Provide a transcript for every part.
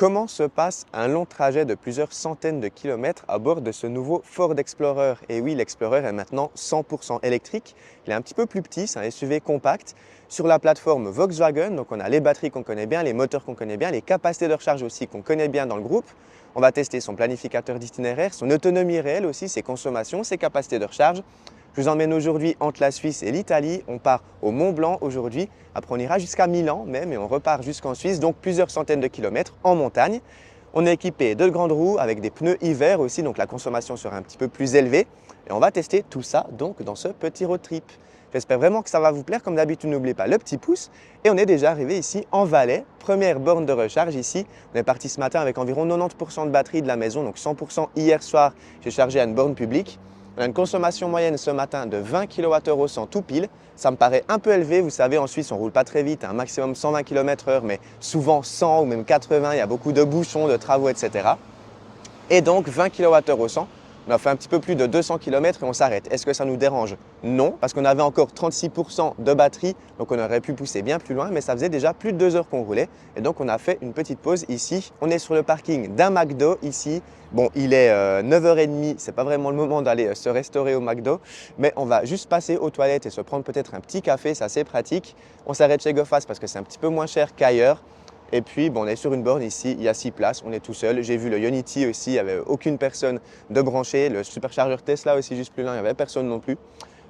Comment se passe un long trajet de plusieurs centaines de kilomètres à bord de ce nouveau Ford Explorer? Et oui, l'Explorer est maintenant 100% électrique. Il est un petit peu plus petit, c'est un SUV compact sur la plateforme Volkswagen. Donc on a les batteries qu'on connaît bien, les moteurs qu'on connaît bien, les capacités de recharge aussi qu'on connaît bien dans le groupe. On va tester son planificateur d'itinéraire, son autonomie réelle aussi, ses consommations, ses capacités de recharge. Je vous emmène aujourd'hui entre la Suisse et l'Italie. On part au Mont Blanc aujourd'hui. Après, on ira jusqu'à Milan même et on repart jusqu'en Suisse, donc plusieurs centaines de kilomètres en montagne. On est équipé de grandes roues avec des pneus hiver aussi, donc la consommation sera un petit peu plus élevée. Et on va tester tout ça donc dans ce petit road trip. J'espère vraiment que ça va vous plaire. Comme d'habitude, n'oubliez pas le petit pouce. Et on est déjà arrivé ici en Valais, première borne de recharge ici. On est parti ce matin avec environ 90% de batterie de la maison, donc 100% hier soir. J'ai chargé à une borne publique. On a une consommation moyenne ce matin de 20 kWh au 100 tout pile. Ça me paraît un peu élevé. Vous savez, en Suisse, on ne roule pas très vite, un maximum 120 km/h, mais souvent 100 ou même 80. Il y a beaucoup de bouchons, de travaux, etc. Et donc 20 kWh au 100. On a fait un petit peu plus de 200 km et on s'arrête. Est-ce que ça nous dérange? Non, parce qu'on avait encore 36% de batterie, donc on aurait pu pousser bien plus loin, mais ça faisait déjà plus de 2 heures qu'on roulait. Et donc on a fait une petite pause ici. On est sur le parking d'un McDo ici. Bon, il est 9h30, ce n'est pas vraiment le moment d'aller se restaurer au McDo, mais on va juste passer aux toilettes et se prendre peut-être un petit café, c'est assez pratique. On s'arrête chez GoFast parce que c'est un petit peu moins cher qu'ailleurs. Et puis, bon, on est sur une borne ici, il y a 6 places, on est tout seul. J'ai vu le Ionity aussi, il n'y avait aucune personne de branché. Le superchargeur Tesla aussi, juste plus loin, il n'y avait personne non plus.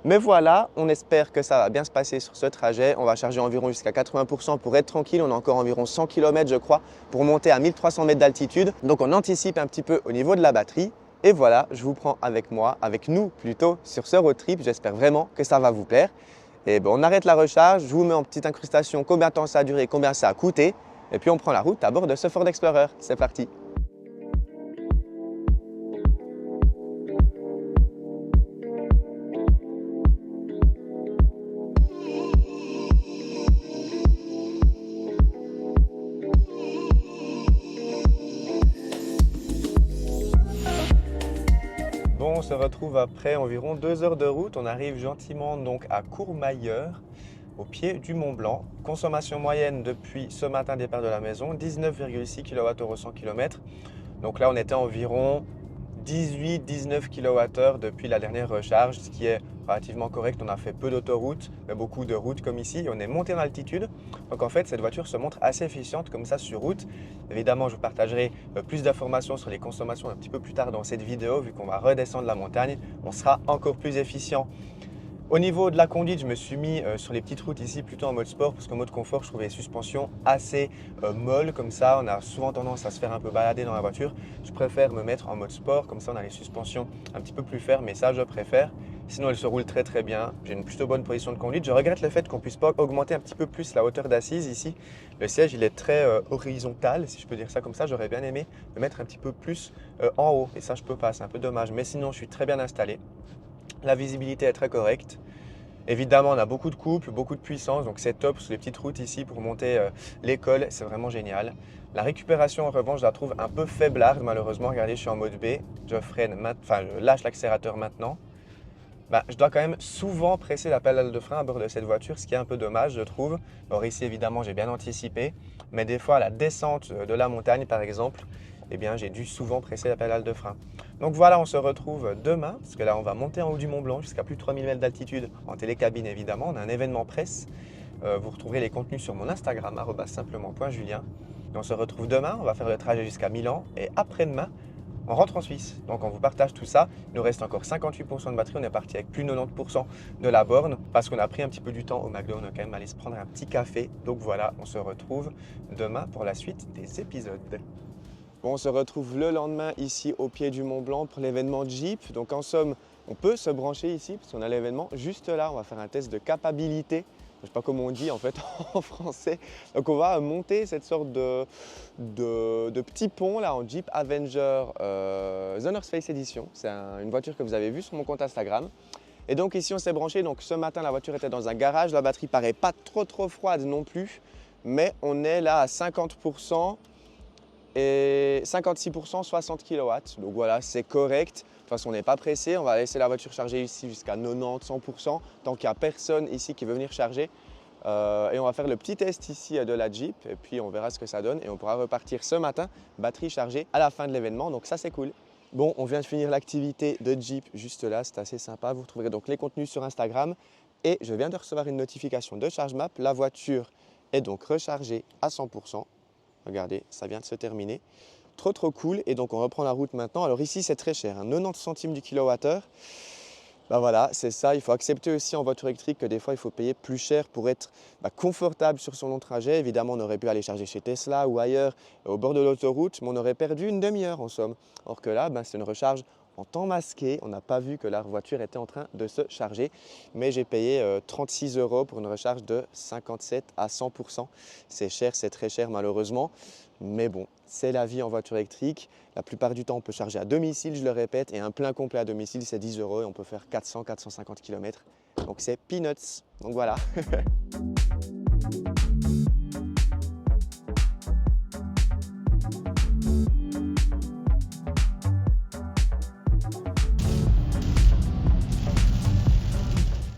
Mais voilà, on espère que ça va bien se passer sur ce trajet. On va charger environ jusqu'à 80% pour être tranquille. On a encore environ 100 km, je crois, pour monter à 1300 mètres d'altitude. Donc, on anticipe un petit peu au niveau de la batterie. Et voilà, je vous prends avec moi, avec nous plutôt, sur ce road trip. J'espère vraiment que ça va vous plaire. Et bon, on arrête la recharge, je vous mets en petite incrustation combien de temps ça a duré, combien ça a coûté. Et puis on prend la route à bord de ce Ford Explorer. C'est parti! Bon, on se retrouve après environ 2 heures de route. On arrive gentiment donc à Courmayeur, au pied du Mont Blanc. Consommation moyenne depuis ce matin départ de la maison, 19,6 kWh au 100 km. Donc là, on était environ 18-19 kWh depuis la dernière recharge, ce qui est relativement correct. On a fait peu d'autoroutes, mais beaucoup de routes comme ici. On est monté en altitude. Donc en fait, cette voiture se montre assez efficiente comme ça sur route. Évidemment, je vous partagerai plus d'informations sur les consommations un petit peu plus tard dans cette vidéo. Vu qu'on va redescendre la montagne, on sera encore plus efficient. Au niveau de la conduite, je me suis mis sur les petites routes ici plutôt en mode sport parce qu'en mode confort, je trouvais les suspensions assez molles comme ça. On a souvent tendance à se faire un peu balader dans la voiture. Je préfère me mettre en mode sport, comme ça on a les suspensions un petit peu plus fermes et ça je préfère. Sinon, elle se roule très très bien. J'ai une plutôt bonne position de conduite. Je regrette le fait qu'on ne puisse pas augmenter un petit peu plus la hauteur d'assise ici. Le siège, il est très horizontal, si je peux dire ça comme ça. J'aurais bien aimé le mettre un petit peu plus en haut et ça je peux pas, c'est un peu dommage. Mais sinon, je suis très bien installé. La visibilité est très correcte. Évidemment, on a beaucoup de couple, beaucoup de puissance, donc c'est top sur les petites routes ici pour monter l'école, c'est vraiment génial. La récupération, en revanche, je la trouve un peu faiblarde, malheureusement. Regardez, je suis en mode B, je lâche l'accélérateur maintenant. Je dois quand même souvent presser la pédale de frein à bord de cette voiture, ce qui est un peu dommage, je trouve. Or ici, évidemment, j'ai bien anticipé, mais des fois, à la descente de la montagne, par exemple, eh bien, j'ai dû souvent presser la pédale de frein. Donc voilà, on se retrouve demain, parce que là, on va monter en haut du Mont Blanc jusqu'à plus de 3000 mètres d'altitude, en télécabine évidemment. On a un événement presse. Vous retrouverez les contenus sur mon Instagram, @simplement.julien. Et on se retrouve demain, on va faire le trajet jusqu'à Milan, et après-demain, on rentre en Suisse. Donc on vous partage tout ça. Il nous reste encore 58% de batterie. On est parti avec plus de 90% de la borne parce qu'on a pris un petit peu du temps au McDo. On a quand même allé se prendre un petit café. Donc voilà, on se retrouve demain pour la suite des épisodes. Bon, on se retrouve le lendemain ici au pied du Mont Blanc pour l'événement Jeep. Donc en somme, on peut se brancher ici parce qu'on a l'événement juste là. On va faire un test de capacité. Je ne sais pas comment on dit en fait en français. Donc on va monter cette sorte de petit pont là en Jeep Avenger The North Face Edition. C'est une voiture que vous avez vue sur mon compte Instagram. Et donc ici on s'est branché. Donc ce matin la voiture était dans un garage. La batterie paraît pas trop froide non plus. Mais on est là à 50%. Et 56%, 60 kW. Donc voilà, c'est correct. De toute façon, on n'est pas pressé. On va laisser la voiture charger ici jusqu'à 90-100% tant qu'il n'y a personne ici qui veut venir charger. Et on va faire le petit test ici de la Jeep et puis on verra ce que ça donne et on pourra repartir ce matin, batterie chargée à la fin de l'événement, donc ça c'est cool. Bon, on vient de finir l'activité de Jeep juste là, c'est assez sympa. Vous retrouverez donc les contenus sur Instagram et je viens de recevoir une notification de ChargeMap. La voiture est donc rechargée à 100%. Regardez, ça vient de se terminer. Trop cool et donc on reprend la route maintenant. Alors ici c'est très cher, hein, 90 centimes du kilowattheure. Ben voilà, c'est ça, il faut accepter aussi en voiture électrique que des fois il faut payer plus cher pour être confortable sur son long trajet. Évidemment, on aurait pu aller charger chez Tesla ou ailleurs au bord de l'autoroute, mais on aurait perdu une demi-heure en somme. Or que là, c'est une recharge en temps masqué. On n'a pas vu que la voiture était en train de se charger, mais j'ai payé 36 € pour une recharge de 57 à 100%. C'est cher, c'est très cher malheureusement, mais bon, c'est la vie en voiture électrique. La plupart du temps, on peut charger à domicile, je le répète, et un plein complet à domicile, c'est 10 € et on peut faire 400-450 km. Donc c'est peanuts. Donc voilà.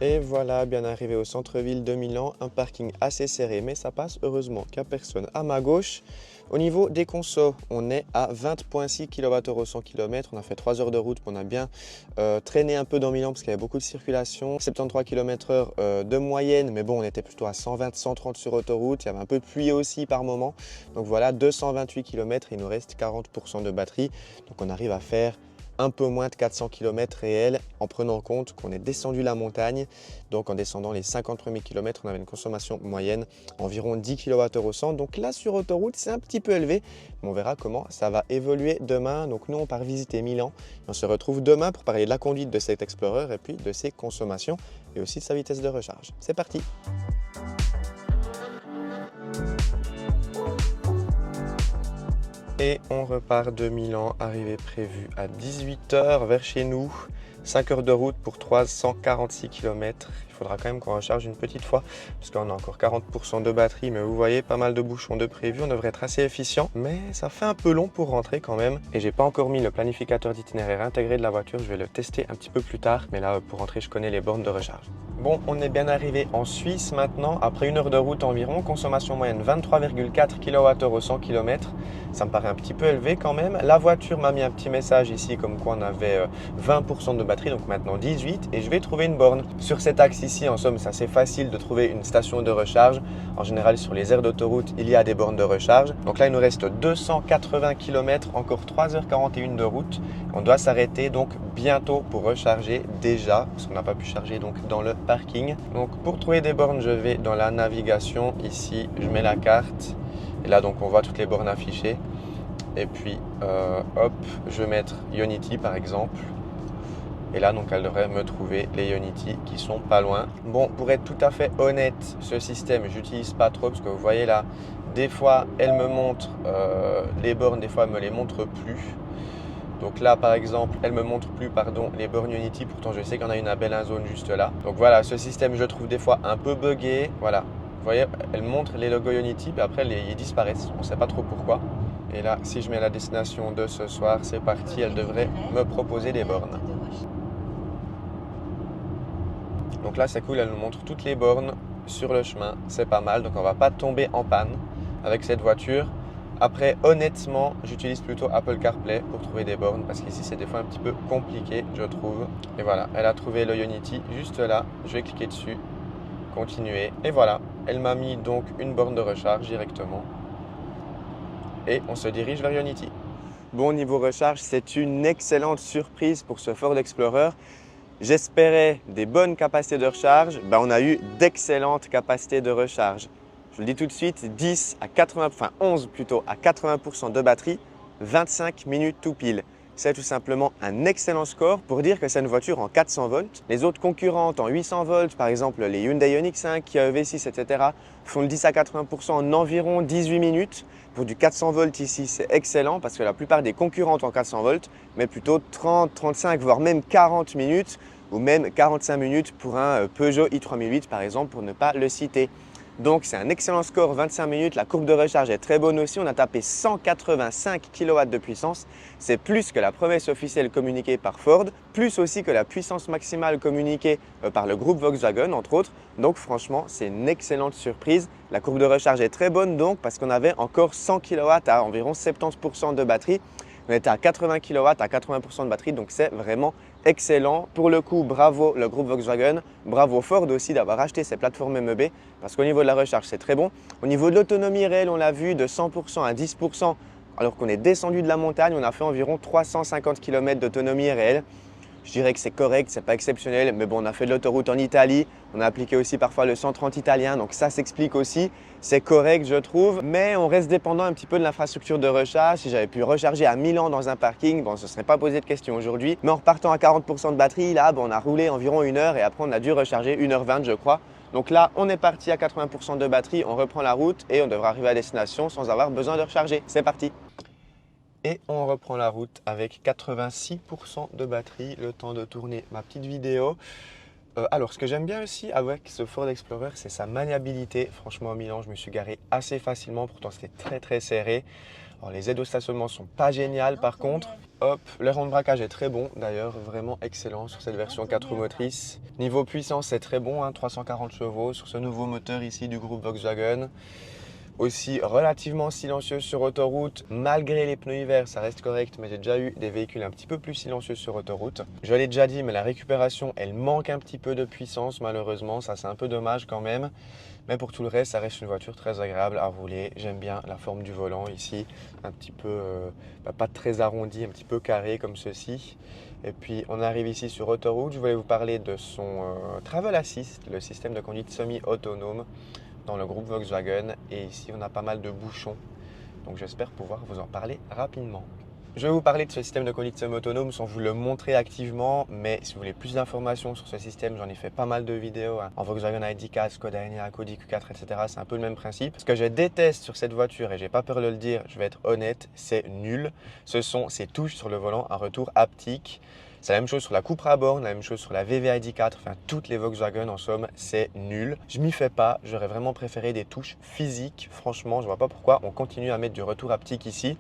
Et voilà, bien arrivé au centre-ville de Milan, un parking assez serré, mais ça passe, heureusement qu'il n'y a personne à ma gauche. Au niveau des consos, on est à 20,6 kWh 100 km. On a fait 3 heures de route, on a bien traîné un peu dans Milan parce qu'il y avait beaucoup de circulation. 73 km/h de moyenne, mais bon, on était plutôt à 120-130 sur autoroute. Il y avait un peu de pluie aussi par moment. Donc voilà, 228 km, il nous reste 40% de batterie. Donc on arrive à faire un peu moins de 400 km réels en prenant en compte qu'on est descendu la montagne. Donc en descendant les 50 premiers kilomètres, on avait une consommation moyenne environ 10 kWh 100. Donc là sur autoroute, c'est un petit peu élevé, mais on verra comment ça va évoluer demain. Donc nous, on part visiter Milan. On se retrouve demain pour parler de la conduite de cet Explorer et puis de ses consommations et aussi de sa vitesse de recharge. C'est parti! Et on repart de Milan, arrivée prévue à 18 h vers chez nous. 5 heures de route pour 346 km. Il faudra quand même qu'on recharge une petite fois parce qu'on a encore 40% de batterie. Mais vous voyez, pas mal de bouchons de prévu. On devrait être assez efficient. Mais ça fait un peu long pour rentrer quand même. Et j'ai pas encore mis le planificateur d'itinéraire intégré de la voiture. Je vais le tester un petit peu plus tard. Mais là, pour rentrer, je connais les bornes de recharge. Bon, on est bien arrivé en Suisse maintenant. Après 1 heure de route environ, consommation moyenne 23,4 kWh 100 km. Ça me paraît un petit peu élevé quand même. La voiture m'a mis un petit message ici comme quoi on avait 20% de batterie, donc maintenant 18, et je vais trouver une borne. Sur cet axe ici, en somme, c'est assez facile de trouver une station de recharge. En général, sur les aires d'autoroute, il y a des bornes de recharge. Donc là, il nous reste 280 km, encore 3h41 de route. On doit s'arrêter donc bientôt pour recharger déjà, parce qu'on n'a pas pu charger donc dans le parking. Donc pour trouver des bornes, je vais dans la navigation. Ici, je mets la carte. Et là, donc, on voit toutes les bornes affichées. Et puis, hop, je vais mettre Ionity par exemple. Et là, donc, elle devrait me trouver les Ionity qui sont pas loin. Bon, pour être tout à fait honnête, ce système, j'utilise pas trop parce que vous voyez là, des fois, elle me montre les bornes, des fois, elle me les montre plus. Donc là, par exemple, elle me montre plus, les bornes Ionity. Pourtant, je sais qu'il y en a une à Bellinzone juste là. Donc voilà, ce système, je trouve des fois un peu buggé. Voilà. Vous voyez, elle montre les logos Ionity, puis après, ils disparaissent. On ne sait pas trop pourquoi. Et là, si je mets la destination de ce soir, c'est parti. Elle devrait me proposer des bornes. Donc là, c'est cool. Elle nous montre toutes les bornes sur le chemin. C'est pas mal. Donc, on ne va pas tomber en panne avec cette voiture. Après, honnêtement, j'utilise plutôt Apple CarPlay pour trouver des bornes parce qu'ici, c'est des fois un petit peu compliqué, je trouve. Et voilà, elle a trouvé le Ionity juste là. Je vais cliquer dessus. Continuer et voilà, elle m'a mis donc une borne de recharge directement et on se dirige vers Ionity. Bon, niveau recharge, c'est une excellente surprise pour ce Ford Explorer. J'espérais des bonnes capacités de recharge, on a eu d'excellentes capacités de recharge. Je le dis tout de suite, 11 plutôt à 80% de batterie, 25 minutes tout pile. C'est tout simplement un excellent score pour dire que c'est une voiture en 400 volts. Les autres concurrentes en 800 volts, par exemple les Hyundai Ioniq 5, Kia EV6, etc., font le 10 à 80% en environ 18 minutes. Pour du 400 volts ici, c'est excellent parce que la plupart des concurrentes en 400 volts mettent plutôt 30, 35, voire même 40 minutes ou même 45 minutes pour un Peugeot i3008 par exemple, pour ne pas le citer. Donc c'est un excellent score, 25 minutes. La courbe de recharge est très bonne aussi. On a tapé 185 kW de puissance. C'est plus que la promesse officielle communiquée par Ford, plus aussi que la puissance maximale communiquée par le groupe Volkswagen entre autres. Donc franchement, c'est une excellente surprise. La courbe de recharge est très bonne donc parce qu'on avait encore 100 kW à environ 70% de batterie. On était à 80 kW à 80% de batterie, donc c'est vraiment excellent. Pour le coup, bravo le groupe Volkswagen, bravo Ford aussi d'avoir acheté ces plateformes MEB parce qu'au niveau de la recharge, c'est très bon. Au niveau de l'autonomie réelle, on l'a vu de 100% à 10%, alors qu'on est descendu de la montagne, on a fait environ 350 km d'autonomie réelle. Je dirais que c'est correct, c'est pas exceptionnel, mais bon, on a fait de l'autoroute en Italie, on a appliqué aussi parfois le 130 italien, donc ça s'explique aussi. C'est correct, je trouve, mais on reste dépendant un petit peu de l'infrastructure de recharge. Si j'avais pu recharger à Milan dans un parking, bon, ce ne serait pas posé de question aujourd'hui. Mais en repartant à 40% de batterie, là, bon, on a roulé environ 1 heure et après on a dû recharger 1h20, je crois. Donc là, on est parti à 80% de batterie, on reprend la route et on devra arriver à destination sans avoir besoin de recharger. C'est parti! Et on reprend la route avec 86% de batterie, le temps de tourner ma petite vidéo. Alors, ce que j'aime bien aussi avec ce Ford Explorer, c'est sa maniabilité. Franchement, à Milan, je me suis garé assez facilement, pourtant c'était très serré. Alors, les aides au stationnement sont pas géniales par contre. Hop, le rang de braquage est très bon, d'ailleurs vraiment excellent sur cette version 4 roues motrices. Niveau puissance, c'est très bon, 340 chevaux sur ce nouveau moteur ici du groupe Volkswagen. Aussi relativement silencieux sur autoroute, malgré les pneus hiver, ça reste correct, mais j'ai déjà eu des véhicules un petit peu plus silencieux sur autoroute. Je l'ai déjà dit, mais la récupération, elle manque un petit peu de puissance malheureusement, ça c'est un peu dommage quand même. Mais pour tout le reste, ça reste une voiture très agréable à rouler. J'aime bien la forme du volant ici, un petit peu, pas très arrondi, un petit peu carré comme ceci. Et puis on arrive ici sur autoroute, je voulais vous parler de son Travel Assist, le système de conduite semi-autonome dans le groupe Volkswagen, et ici on a pas mal de bouchons, donc j'espère pouvoir vous en parler rapidement. Je vais vous parler de ce système de conduite semi-autonome sans vous le montrer activement, mais si vous voulez plus d'informations sur ce système, j'en ai fait pas mal de vidéos en Volkswagen ID4, Skoda Enyaq, Audi Q4, etc. C'est un peu le même principe. Ce que je déteste sur cette voiture, et j'ai pas peur de le dire, je vais être honnête, c'est nul. Ce sont ces touches sur le volant, un retour haptique. C'est la même chose sur la Cupra Born, la même chose sur la VV ID4, enfin toutes les Volkswagen en somme, c'est nul. Je m'y fais pas, j'aurais vraiment préféré des touches physiques. Franchement, je vois pas pourquoi on continue à mettre du retour haptique ici.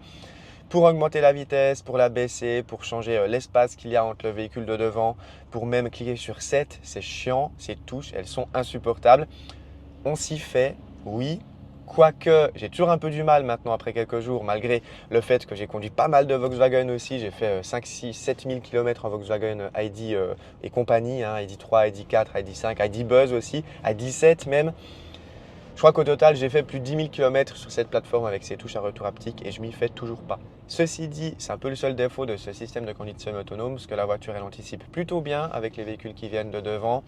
Pour augmenter la vitesse, pour la baisser, pour changer l'espace qu'il y a entre le véhicule de devant, pour même cliquer sur 7, c'est chiant, ces touches, elles sont insupportables. On s'y fait, oui. Quoique, j'ai toujours un peu du mal maintenant après quelques jours, malgré le fait que j'ai conduit pas mal de Volkswagen aussi. J'ai fait 5, 6, 7 000 km en Volkswagen ID et compagnie, ID3, ID4, ID5, ID Buzz aussi, ID7 même. Je crois qu'au total, j'ai fait plus de 10 000 km sur cette plateforme avec ses touches à retour haptique et je m'y fais toujours pas. Ceci dit, c'est un peu le seul défaut de ce système de conduite semi-autonome, parce que la voiture, elle anticipe plutôt bien avec les véhicules qui viennent de devant.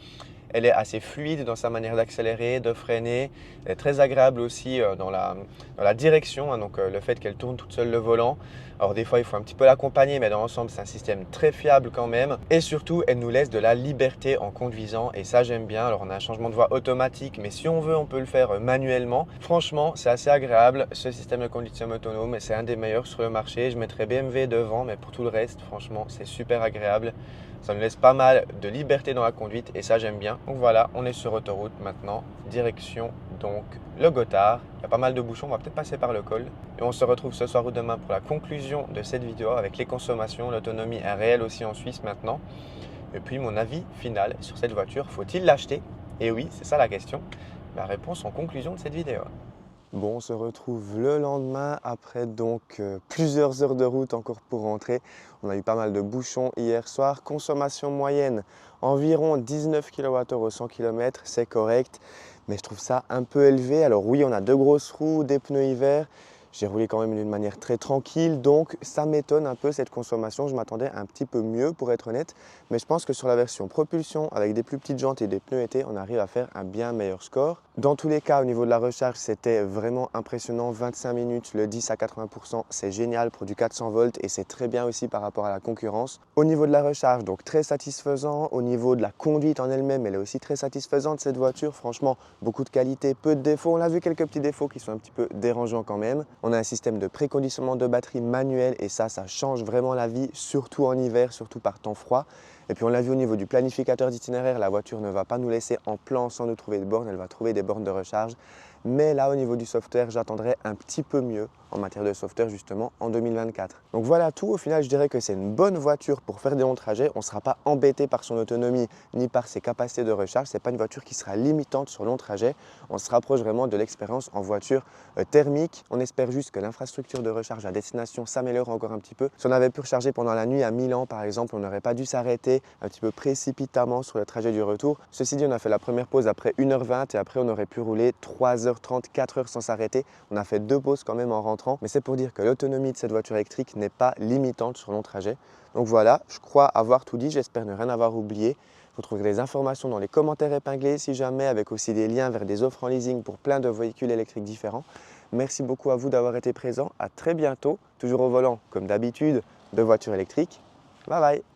Elle est assez fluide dans sa manière d'accélérer, de freiner. Elle est très agréable aussi dans la direction, donc le fait qu'elle tourne toute seule le volant. Alors des fois, il faut un petit peu l'accompagner, mais dans l'ensemble, c'est un système très fiable quand même. Et surtout, elle nous laisse de la liberté en conduisant et ça, j'aime bien. Alors on a un changement de voie automatique, mais si on veut, on peut le faire manuellement. Franchement, c'est assez agréable. Ce système de conduite semi-autonome, c'est un des meilleurs sur le marché. Je mettrais BMW devant, mais pour tout le reste, franchement, c'est super agréable. Ça nous laisse pas mal de liberté dans la conduite et ça j'aime bien. Donc voilà, on est sur autoroute maintenant, direction donc le Gothard. Il y a pas mal de bouchons, on va peut-être passer par le col. Et on se retrouve ce soir ou demain pour la conclusion de cette vidéo avec les consommations. L'autonomie est réelle aussi en Suisse maintenant. Et puis mon avis final sur cette voiture, faut-il l'acheter? Et oui, c'est ça la question. La réponse en conclusion de cette vidéo. Bon, on se retrouve le lendemain après donc plusieurs heures de route encore pour rentrer. On a eu pas mal de bouchons hier soir. Consommation moyenne environ 19 kWh au 100 km, c'est correct. Mais je trouve ça un peu élevé. Alors oui, on a deux grosses roues, des pneus hiver. J'ai roulé quand même d'une manière très tranquille, donc ça m'étonne un peu cette consommation. Je m'attendais un petit peu mieux pour être honnête, mais je pense que sur la version propulsion, avec des plus petites jantes et des pneus été, on arrive à faire un bien meilleur score. Dans tous les cas, au niveau de la recharge, c'était vraiment impressionnant. 25 minutes, le 10 à 80%, c'est génial pour du 400 volts et c'est très bien aussi par rapport à la concurrence. Au niveau de la recharge, donc très satisfaisant. Au niveau de la conduite en elle-même, elle est aussi très satisfaisante cette voiture. Franchement, beaucoup de qualité, peu de défauts. On a vu quelques petits défauts qui sont un petit peu dérangeants quand même. On a un système de préconditionnement de batterie manuel et ça change vraiment la vie, surtout en hiver, surtout par temps froid. Et puis on l'a vu au niveau du planificateur d'itinéraire, la voiture ne va pas nous laisser en plan sans nous trouver de bornes, elle va trouver des bornes de recharge. Mais là, au niveau du software, j'attendrai un petit peu mieux en matière de software justement en 2024. Donc voilà tout, au final je dirais que c'est une bonne voiture pour faire des longs trajets. On ne sera pas embêté par son autonomie ni par ses capacités de recharge. Ce n'est pas une voiture qui sera limitante sur long trajet. On se rapproche vraiment de l'expérience en voiture thermique. On espère juste que l'infrastructure de recharge à destination s'améliore encore un petit peu. Si on avait pu recharger pendant la nuit à Milan par exemple, on n'aurait pas dû s'arrêter un petit peu précipitamment sur le trajet du retour. Ceci dit, on a fait la première pause après 1h20 et après on aurait pu rouler 3h30, 4h sans s'arrêter. On a fait 2 pauses quand même en rentrant. Mais c'est pour dire que l'autonomie de cette voiture électrique n'est pas limitante sur long trajet. Donc voilà, je crois avoir tout dit, j'espère ne rien avoir oublié. Vous trouverez des informations dans les commentaires épinglés si jamais, avec aussi des liens vers des offres en leasing pour plein de véhicules électriques différents. Merci beaucoup à vous d'avoir été présents, à très bientôt, toujours au volant comme d'habitude de voitures électriques. Bye bye!